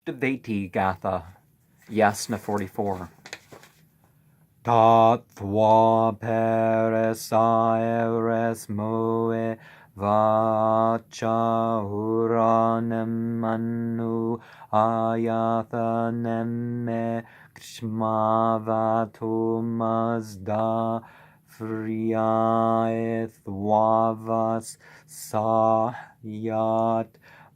Ushtavaiti Gatha, Yasna 44. Tattva peresaires moe vacha uranem manu ayatha neme kshmavatu mazda friaethwavas sayat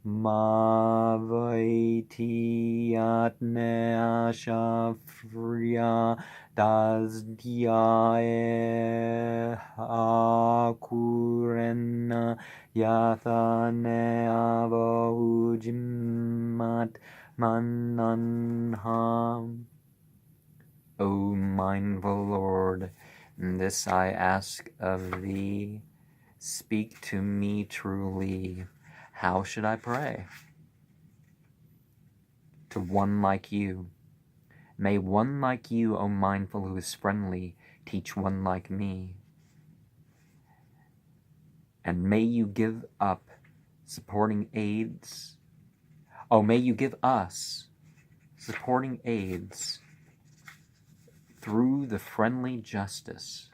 mavaitiyat neasha fria das diae akurena yatha neavahujimat mananham. O mindful Lord, this I ask of thee, speak to me truly. How should I pray? To one like you. May one like you, O mindful who is friendly, teach one like me. And may you give up supporting aids. Oh, may you give us supporting aids through the friendly justice.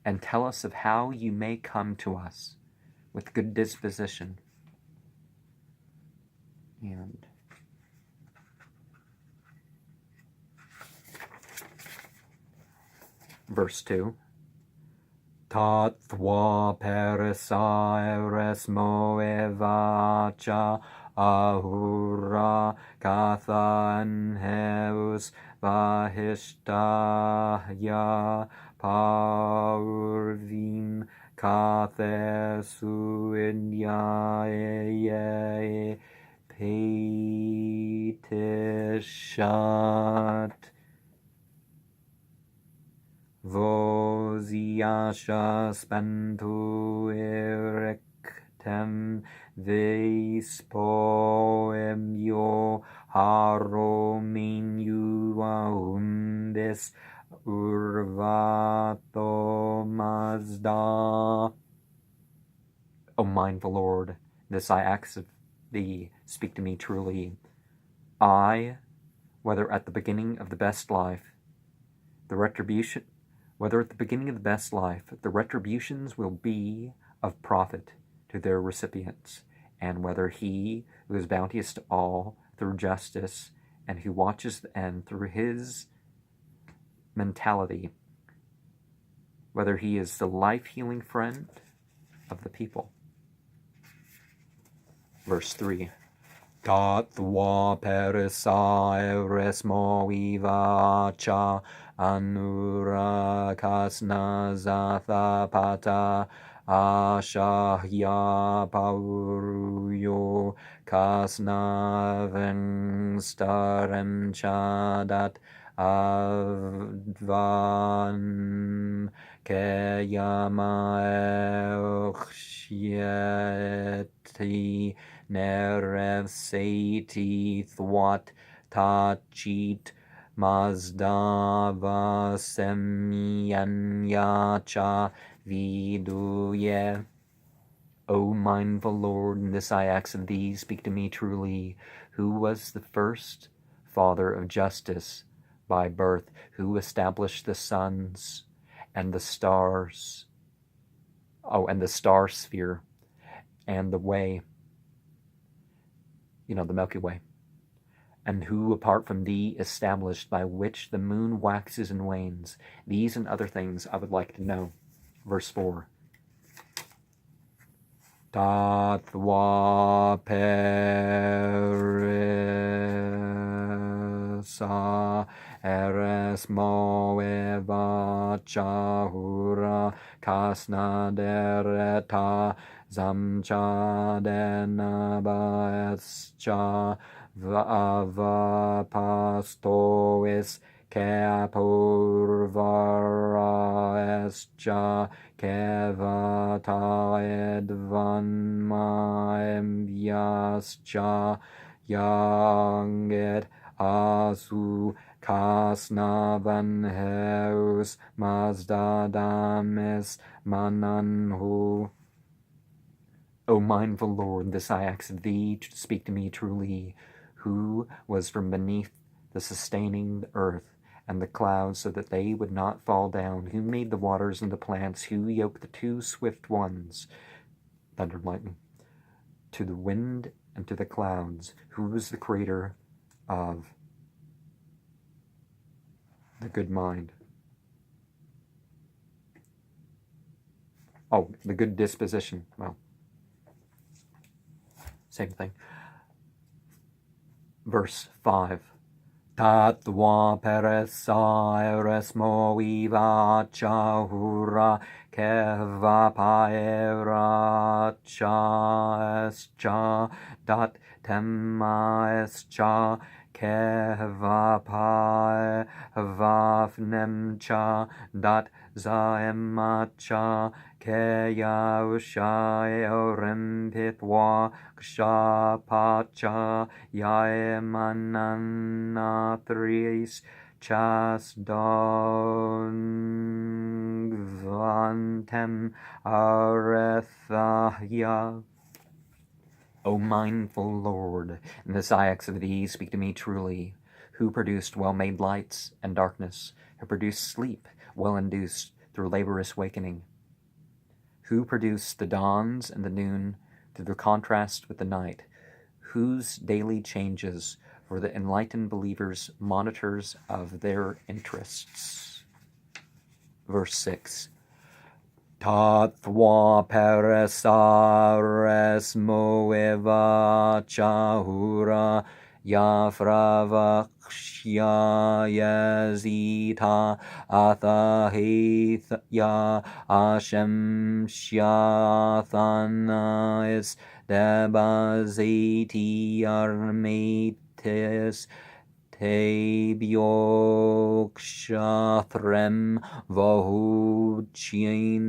And tell us of how you may come to us with good disposition. And verse 2. Tattva peresaires moe vacha ahura kathan heus vahishtaya paurvim kathesu inyae petishat Vosiasha spantu erectem vespoemio haromin uaundis urvato mazda. O mindful Lord, this I ask of thee, speak to me truly. I, whether at the beginning of the best life, whether at the beginning of the best life, the retributions will be of profit to their recipients, and whether he who is bounteous to all through justice and who watches the end through his mentality, whether he is the life-healing friend of the people. Verse 3. Tattva peresaires moe vacha anura kasna zatha pata ashahya pauruyo kasna vengstarem chadat avvan keyama Nerev Sati Thwat Tachit Mazdava Semyanyacha Viduye. O mindful Lord, in this I ask of thee, speak to me truly. Who was the first father of justice by birth? Who established the suns and the stars? Oh, and the star sphere and the way. The Milky Way, and who apart from thee established by which the moon waxes and wanes. These and other things I would like to know. Verse 4. Tattva peresa eres moe vacha hura kasna dereta zamcha denabaescha vava pastois Kapurvaraescha kevata edvan maemvyascha yanget asu kasnavan heus mazdadames mananhu. O mindful Lord, this I ask of thee, to speak to me truly, who was from beneath the sustaining earth and the clouds so that they would not fall down, who made the waters and the plants, who yoked the two swift ones, thunder and lightning, to the wind and to the clouds, who was the creator of the good mind. Oh, the good disposition. Well, same thing. Verse 5. Tatva peresaires moiva chahura keva paera cha escha dat tema escha keva pae vafnem cha dat zaema cha keya ushai orem pitwa ksha pacha yaemanana threes chas don vantem arethaya. O mindful Lord, in the Syaks of thee speak to me truly, who produced well-made lights and darkness, who produced sleep well-induced through laborious wakening, who produced the dawns and the noon through the contrast with the night, whose daily changes for the enlightened believers monitors of their interests. Verse 6. Tatva peresares moeva chahura yafravakshya yazita athahithya ashem shyathanais debazeti armetes Tebiokshathrem Vahuchin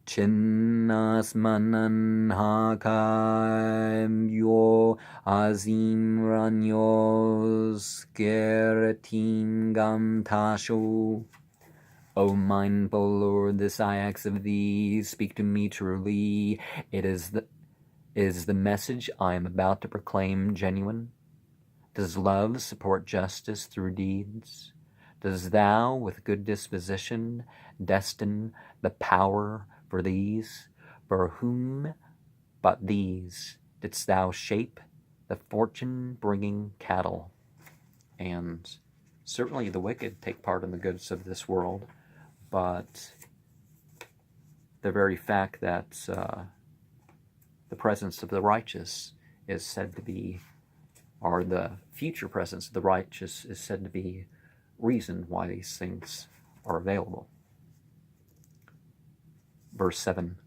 Chinnasmanan Hakaimyo Azim Ranyos Geratingam Tashu. O mindful Lord, this I ask of thee, speak to me truly. Is the message I am about to proclaim genuine? Does love support justice through deeds? Does thou, with good disposition, destine the power for these? For whom but these didst thou shape the fortune-bringing cattle? And certainly the wicked take part in the goods of this world, but the very fact that the presence of the righteous is said to be, or the future presence of the righteous is said to be reason why these things are available. Verse 7.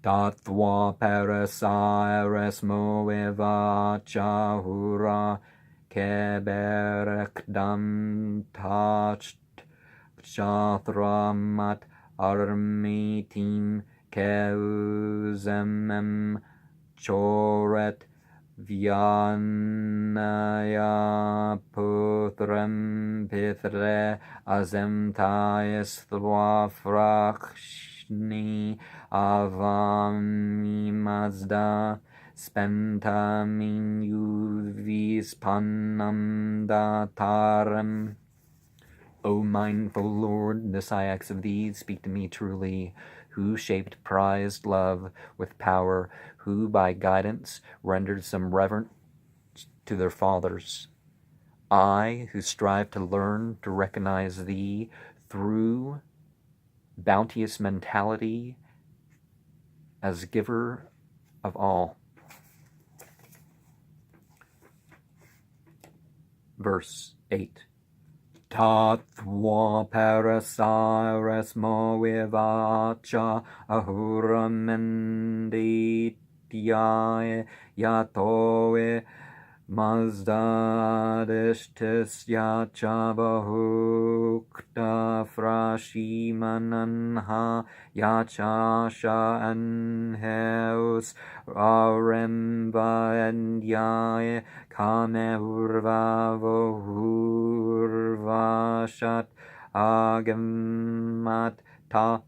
Tatva peresaires moeva chahura keberekdam tacht chathramat armitim keuzemem choret Vyanaya putrem pithre azemtais thwafrakshni avami mazda spentamin yuvis pannam datarem. O mindful Lord, the Syaks of these speak to me truly, who shaped prized love with power, who by guidance rendered some reverence to their fathers. I, who strive to learn to recognize thee through bounteous mentality as giver of all. Verse 8. Tatva peresaires moevacha ahuramendityae yatoe mazdadishtis yachavahukta frashimananha yachasha anheus aremvaendyae kamehurvavohurvashat agamat ta.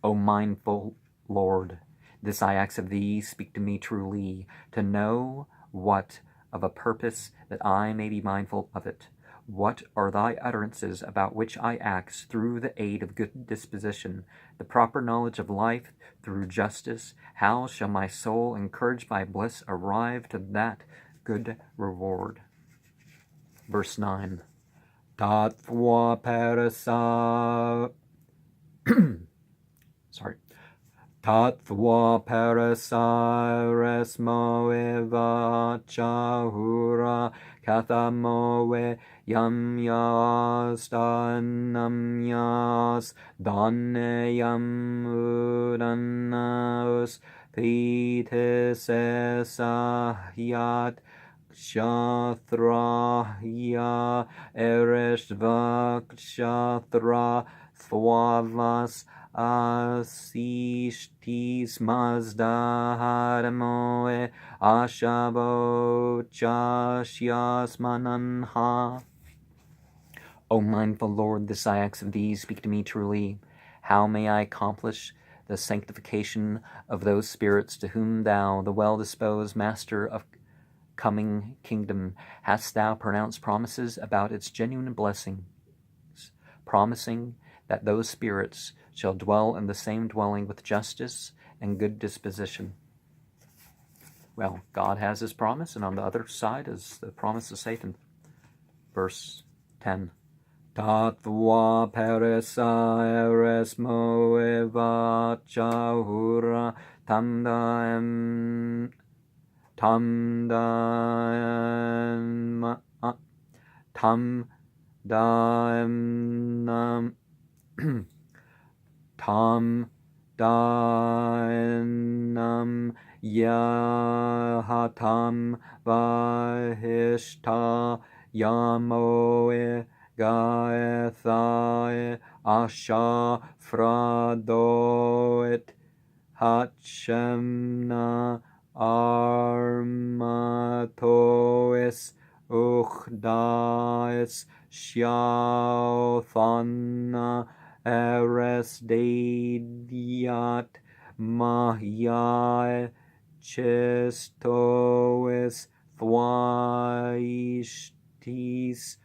O mindful Lord, This I ask of thee, speak to me truly, to know what of a purpose that I may be mindful of it. What are thy utterances about which I act through the aid of good disposition, the proper knowledge of life through justice? How shall my soul, encouraged by bliss, arrive to that good reward? Verse 9. Tattva parasa sorry. Tattva parasaresmo eva chahura kathamoe yamyastanamyas dhaneyam udanaus pitesesayat kshatraya ereshvakshatra thwavas asishtis mazdaharamoe ashavo chashyasmananha. O mindful Lord, this I ask of thee, speak to me truly. How may I accomplish the sanctification of those spirits to whom thou, the well-disposed master of coming kingdom, hast thou pronounced promises about its genuine blessings, promising that those spirits shall dwell in the same dwelling with justice and good disposition? Well, God has his promise, and on the other side is the promise of Satan. Verse 10. Tattva peresa eresmo eva chahura tamdaem yahatam vahishta yamoe gaethai asha fradoit hachemna armatois uchdais shiauthana eres dediat mahyai chistois thwaishtis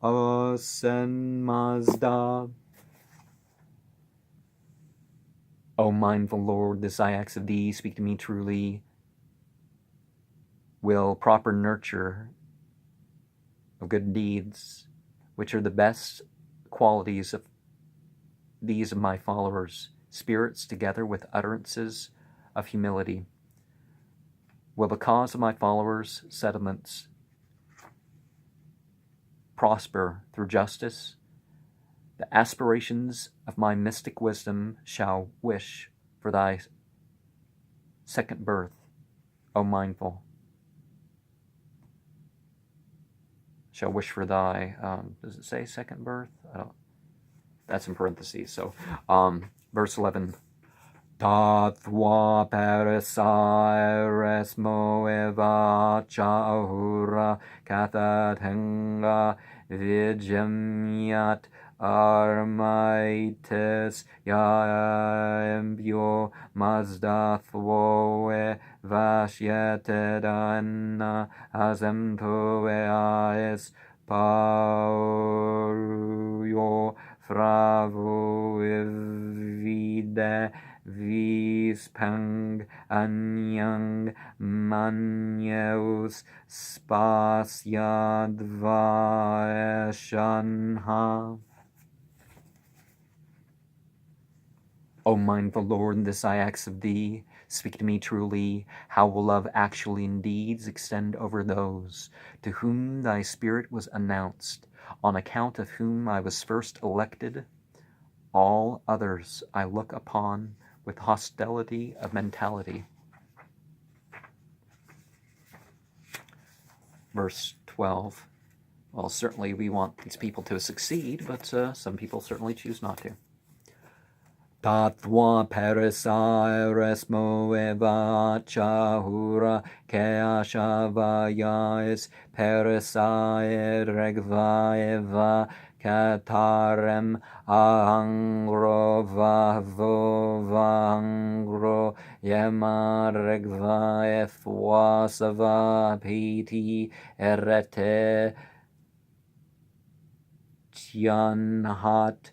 osen mazda. O mindful Lord, this I ask of thee, speak to me truly. Will proper nurture of good deeds, which are the best qualities of these of my followers, spirits together with utterances of humility, will the cause of my followers' settlements prosper through justice? The aspirations of my mystic wisdom shall wish for thy second birth, O mindful. Shall wish for thy, does it say second birth? That's in parentheses. So, verse 11. Tattva parasaires moeva chahura kathathenga vijamyat armaitis yaembyo mazdathvoe vashyetedana azemtoe ais pauyo fravo vide vispang anyang manyeus spasyadvaeshanha. O mindful Lord, this I ask of thee, speak to me truly. How will love actually in deeds extend over those to whom thy Spirit was announced, on account of whom I was first elected? All others I look upon with hostility of mentality. Verse 12. Well, certainly we want these people to succeed, but some people certainly choose not to. Tattva perisaires moeva chahura keashavayais perisae regvaeva Katarem ahangro vahvo vahangro Yamaragva efwasava piti erete Tianhat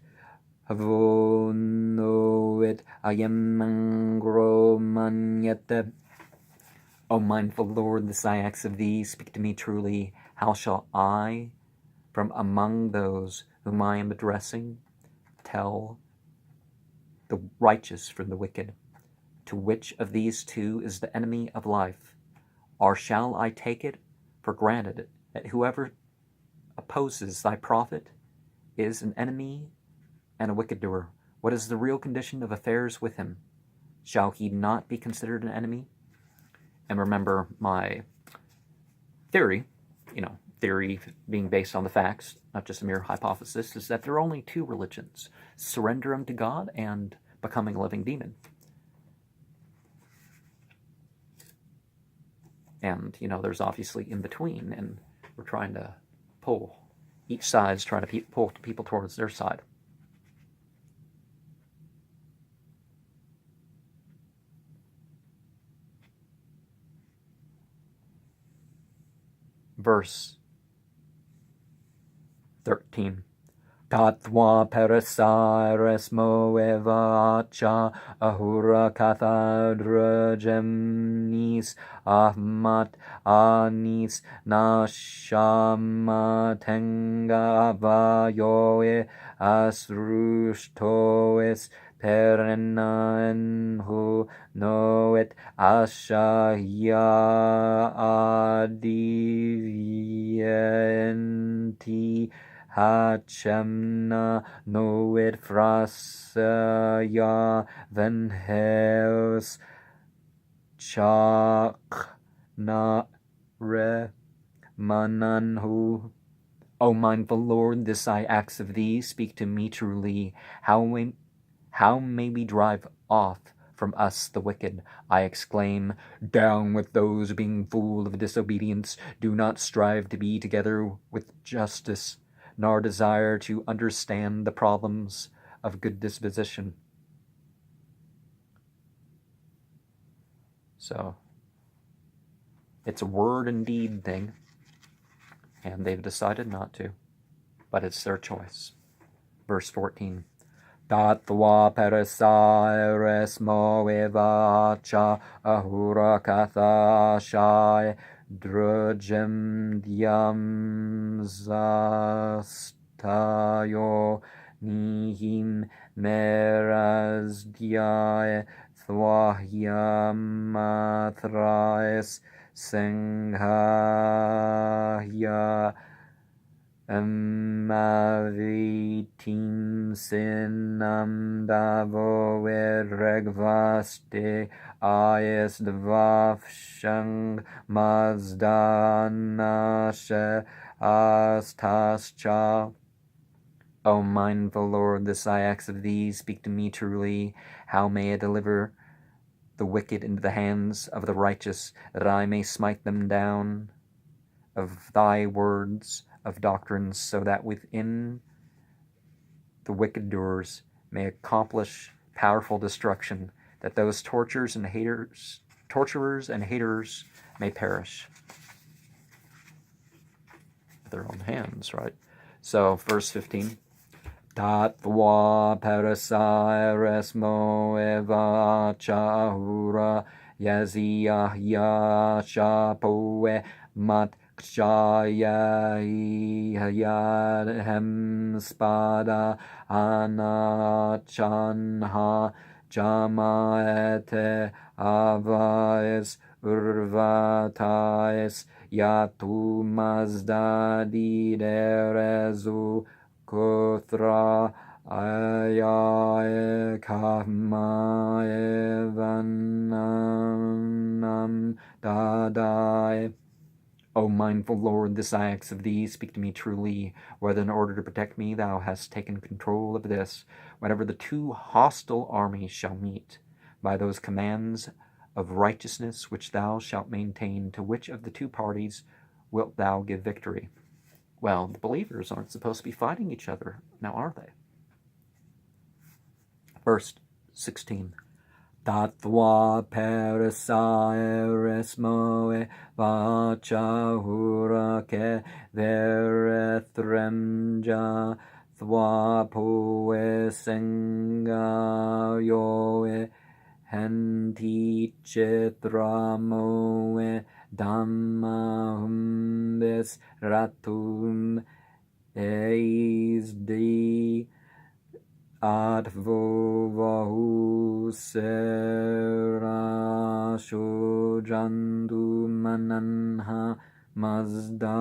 Havonoit Ayamangro Manyete. O mindful Lord, the Syaks of thee, speak to me truly. How shall I, from among those whom I am addressing, tell the righteous from the wicked? To which of these two is the enemy of life? Or shall I take it for granted that whoever opposes thy prophet is an enemy and a wicked doer? What is the real condition of affairs with him? Shall he not be considered an enemy? And remember my theory, theory being based on the facts, not just a mere hypothesis, is that there are only two religions: surrender unto God and becoming a living demon. And, there's obviously in between, and we're trying to pull, each side's trying to pull people towards their side. Verse 13. Katwa perisares moeva acha ahura kathadra gemnis ahmat anis nashama tenga avayoe asrushtoes perenanhu noet ashaya adivienti Hachemna noet frasaya venhels chakna re mananhu. O mindful Lord, this I ask of thee, speak to me truly. How may we drive off from us the wicked? I exclaim, down with those being full of disobedience. Do not strive to be together with justice, nor desire to understand the problems of good disposition. So, it's a word and deed thing, and they've decided not to, but it's their choice. Verse 14. Tatva perisaires moevacha ahura katha shai drugem diam zastayo nihim meras diae thwahiamathrais senghaya Amavitim sinam davo regvaste ayes dvafshang mazdanashe astascha. O mindful Lord, the Syaks of thee, speak to me truly. How may I deliver the wicked into the hands of the righteous, that I may smite them down of thy words of doctrines, so that within the wicked doers may accomplish powerful destruction, that those torturers and haters may perish with their own hands, right? So, verse 15. Tatva perisaires moeva chahura yaziyah shapoe mat Jayayadhem spada anachanha jamaete avais urvatais yatu mazdadi derezu kothra ayae kamae vanam dadai. O mindful Lord, the Syaks of thee, speak to me truly, whether in order to protect me thou hast taken control of this, whenever the two hostile armies shall meet, by those commands of righteousness which thou shalt maintain, to which of the two parties wilt thou give victory? Well, the believers aren't supposed to be fighting each other, now are they? Verse 16. Tatva persaeres moe vacha hurake verethremja thwa poesenga yoe henti chitramoe dhamma humbes ratum eisdi Advovahu sera shojandu mananha mazda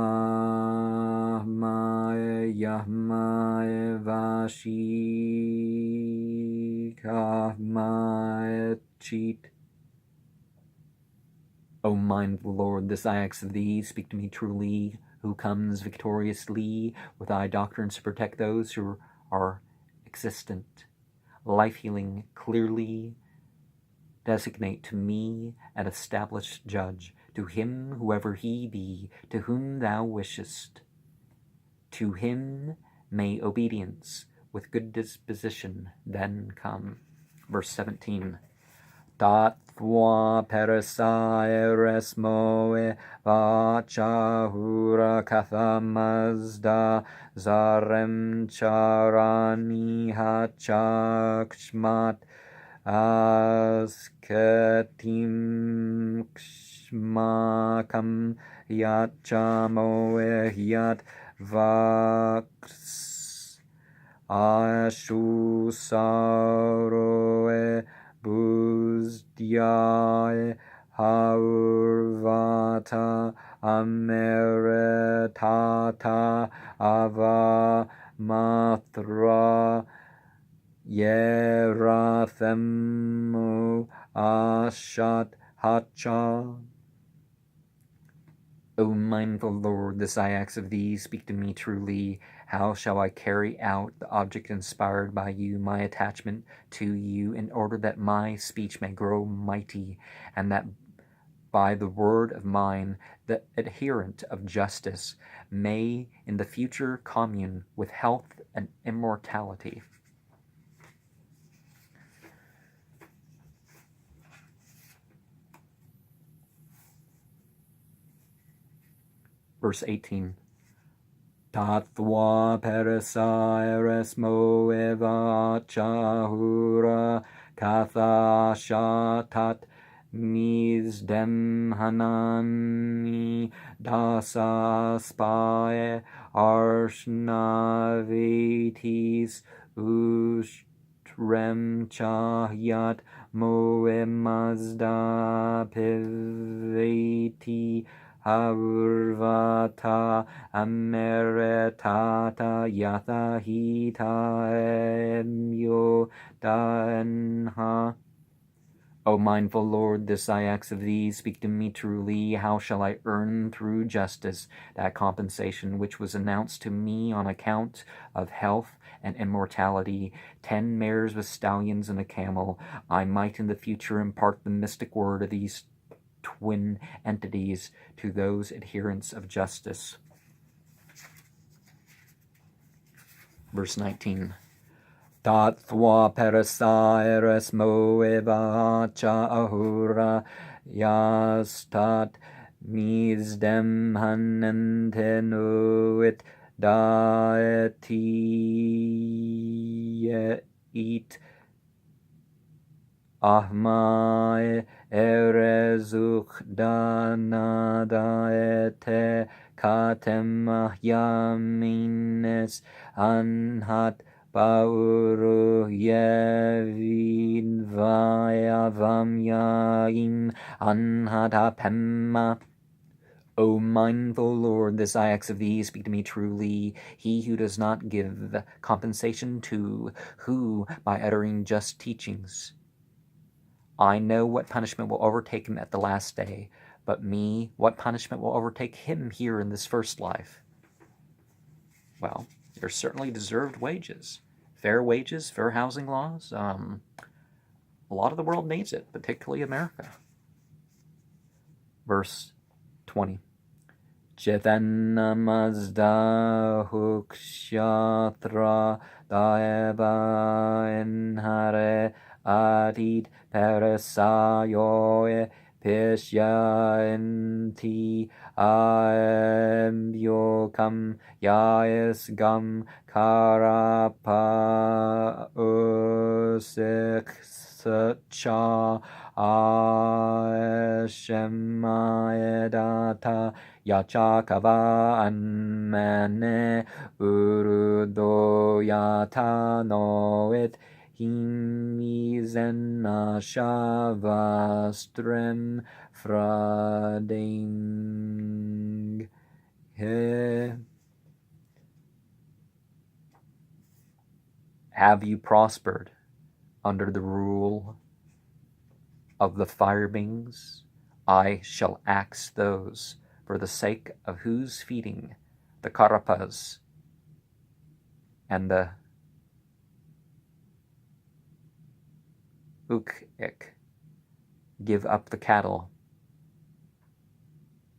mae yahmae vashika mae cheat. O mindful Lord, this I ask of thee, speak to me truly, who comes victoriously with thy doctrines to protect those who are existent, life-healing, clearly designate to me an established judge, to him, whoever he be, to whom thou wishest. To him may obedience with good disposition then come. Verse 17. Tatva persaeres moe vacha hura katha mazda zarem charani hachakshmat asketim kshmakam yacha moe yat vaks ashu saroe Buzdiae haurvata ameretata ava matra yerathemu ashat hacha. O mindful Lord, this I ask of thee, speak to me truly. How shall I carry out the object inspired by you, my attachment to you, in order that my speech may grow mighty, and that by the word of mine, the adherent of justice may in the future commune with health and immortality? Verse 18. Tatva persaeres moe vacha hura katha shatat mizdem hanani dasa spae arshnavitis ushtrem chahyat moe mazda piveti Haurvata ameretata yatha hita emyo danha. O mindful Lord, this I ask of thee, speak to me truly. How shall I earn through justice that compensation which was announced to me on account of health and immortality? 10 mares with stallions and a camel. I might in the future impart the mystic word of these twin entities to those adherents of justice. Verse 19. Tatva persaeres moe vacha ahura yastat mizdem hanente nuit daeti it ahmae erezuk danadaete katem yamines anhat Pauru yevin vayavam yaim anhata pemma. O mindful Lord, this I ask of thee, speak to me truly. He who does not give compensation to, who, by uttering just teachings, I know what punishment will overtake him at the last day, but me, what punishment will overtake him here in this first life? Well, there's certainly deserved wages. Fair wages, fair housing laws. A lot of the world needs it, particularly America. Verse 20. Chaitanya Mazda Hukshatra Daeva Enhare Adit Parasayoe Pishyanti Ayamyokam Yayasgam Karapa Usik Sacha Ashemayadata Yachakava Anmane Urudoyata Noit Himizena Shavastren Frading. Have you prospered under the rule of the fire beings? I shall axe those for the sake of whose feeding the Karapas and the Ukik give up the cattle,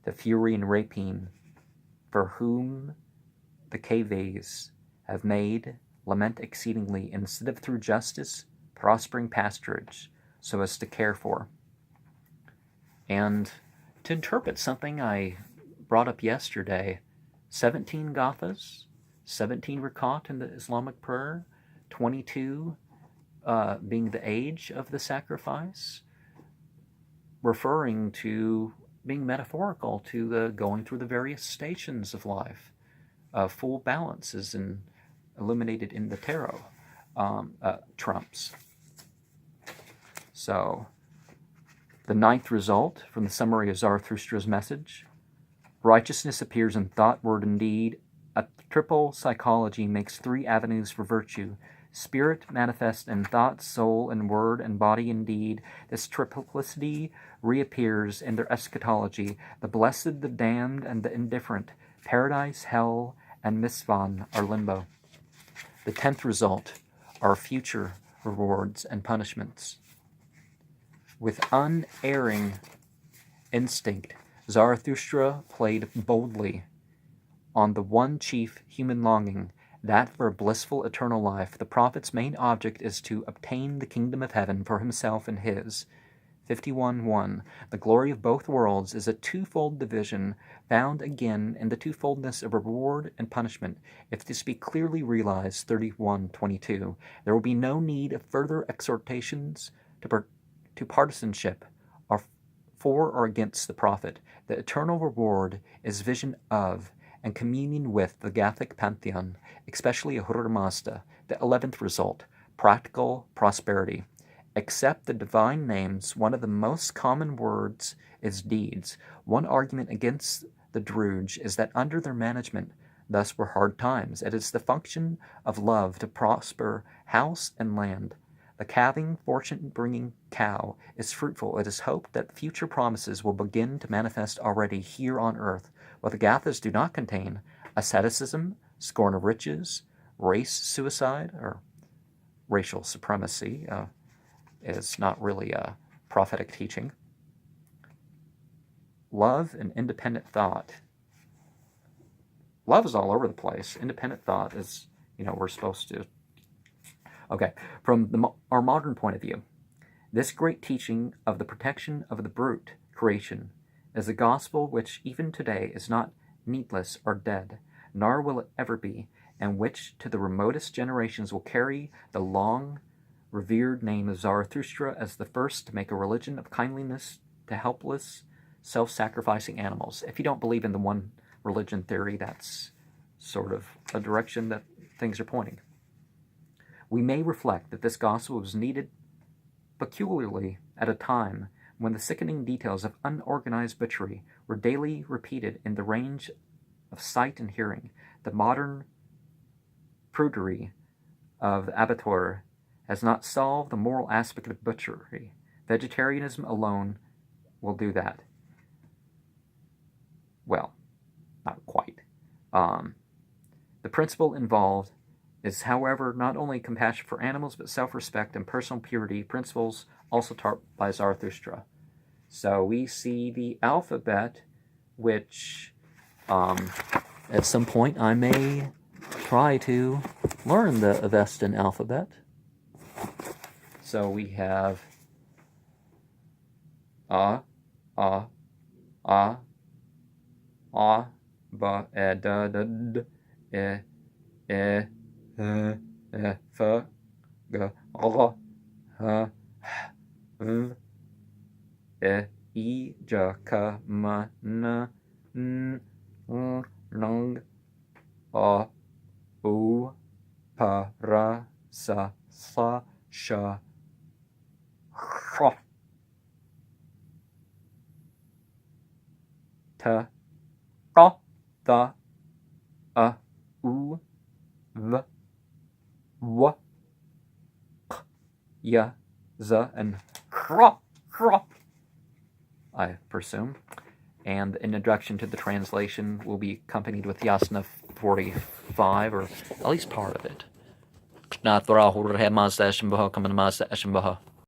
the fury and rapine, for whom the Kaves have made lament exceedingly, instead of through justice, prospering pasturage, so as to care for. And to interpret something I brought up yesterday, 17 Gathas, 17 Rakat in the Islamic prayer, 22 being the age of the sacrifice, referring to being metaphorical to the going through the various stations of life. Full balance is illuminated in the tarot trumps. So, the ninth result from the summary of Zarathustra's message: righteousness appears in thought, word, and deed. A triple psychology makes three avenues for virtue. Spirit manifests in thought, soul, and word, and body and deed. This triplicity reappears in their eschatology. The blessed, the damned, and the indifferent. Paradise, hell, and Misvan are limbo. The 10th result are future rewards and punishments. With unerring instinct, Zarathustra played boldly on the one chief human longing, that for a blissful eternal life. The prophet's main object is to obtain the kingdom of heaven for himself and his. 51.1. The glory of both worlds is a twofold division, found again in the twofoldness of reward and punishment. If this be clearly realized, 31.22, there will be no need of further exhortations to partisanship or for or against the prophet. The eternal reward is vision of and communion with the Gathic pantheon, especially Ahura Mazda. The 11th result, practical prosperity. Except the divine names, one of the most common words is deeds. One argument against the Druge is that under their management, thus were hard times. It is the function of love to prosper house and land. The calving, fortune-bringing cow is fruitful. It is hoped that future promises will begin to manifest already here on earth. What the Gathas do not contain: asceticism, scorn of riches, race suicide, or racial supremacy, is not really a prophetic teaching. Love and independent thought. Love is all over the place. Independent thought is, we're supposed to. Okay, from our modern point of view, this great teaching of the protection of the brute creation is a gospel which even today is not needless or dead, nor will it ever be, and which to the remotest generations will carry the long revered name of Zarathustra as the first to make a religion of kindliness to helpless, self-sacrificing animals. If you don't believe in the one religion theory, that's sort of a direction that things are pointing. We may reflect that this gospel was needed peculiarly at a time when the sickening details of unorganized butchery were daily repeated in the range of sight and hearing. The modern prudery of the abattoir has not solved the moral aspect of butchery. Vegetarianism alone will do that. Well, not quite. The principle involved is, however, not only compassion for animals, but self-respect and personal purity, principles also taught by Zarathustra. So we see the alphabet, which At some point, I may try to learn the Avestan alphabet. So we have A, ba, da, da, d, f, g, r, h, v, I, j, k, m, n, ng, a, u, p, r, sa, sh, t, q, th, u, v, w, k, y, z, and I presume. And the introduction to the translation will be accompanied with Yasna 45, or at least part of it.